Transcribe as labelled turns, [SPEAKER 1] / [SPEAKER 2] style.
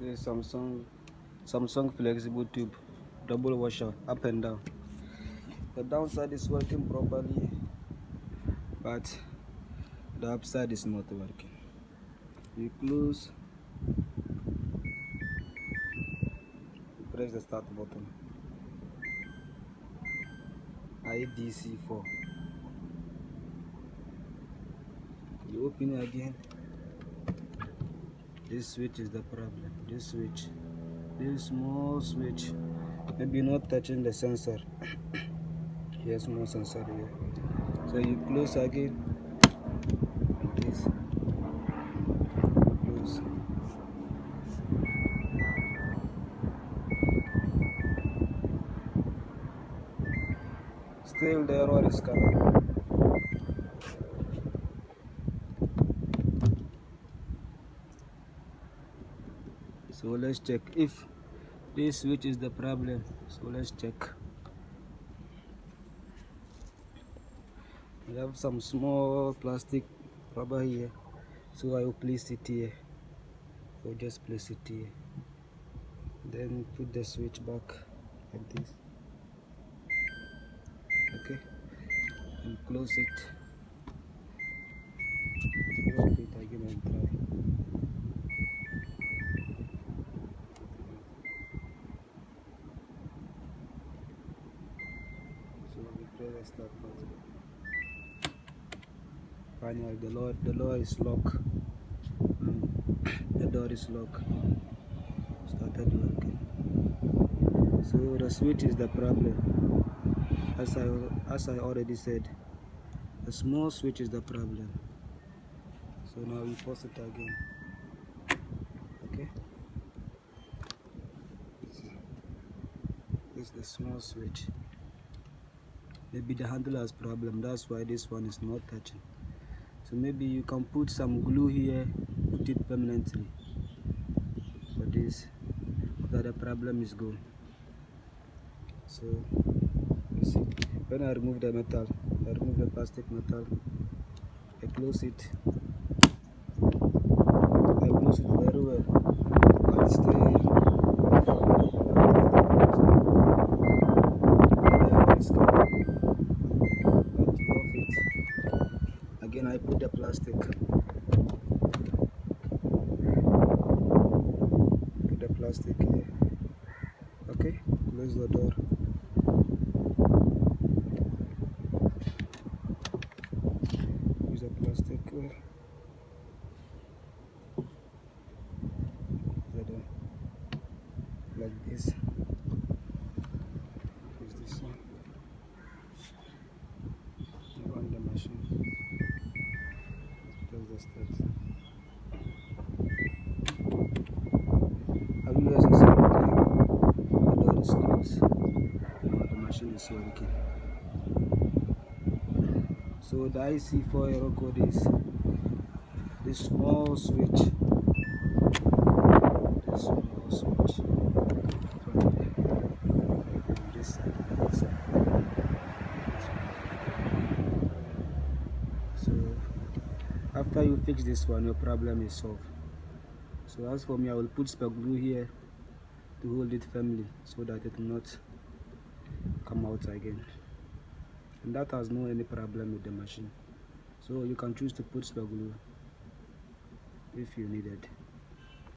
[SPEAKER 1] This Samsung flexible tube double washer, up and down. The downside is working properly, but the upside is not working. You close, you press the start button. IDC4. You open it again. This switch is the problem. This switch, this small switch, maybe not touching the sensor. Here's more sensor here. So you close again, like this. Close. Still the error is coming. So let's check if this switch is the problem. So let's check. We have some small plastic rubber here, so I will place it here. I'll just place it here, then put the switch back like this. Okay, and close it. Off it again and try. So we press the start button. Finally, the door is locked. The door is locked. Started working. So the switch is the problem. As I already said, the small switch is the problem. So now we pause it again. Okay. This is the small switch. Maybe the handle has problem. That's why this one is not touching. So maybe you can put some glue here, put it permanently for this, after the problem is gone. So you see, when I remove the metal, I remove the plastic metal, I close it. I close it very well, but still again. I put the plastic. Put the plastic here. Okay, close the door. Use the plastic here. The door like this. Use this one. You run the machine. Press the steps. Have you guys seen the door is closed? Now the machine is working. So the IC4 error code is this small switch. This small switch from this side and this side. So after you fix this one, your problem is solved. So as for me, I will put spare glue here to hold it firmly so that it will not come out again. And that has no any problem with the machine. So you can choose to put spare glue if you need it.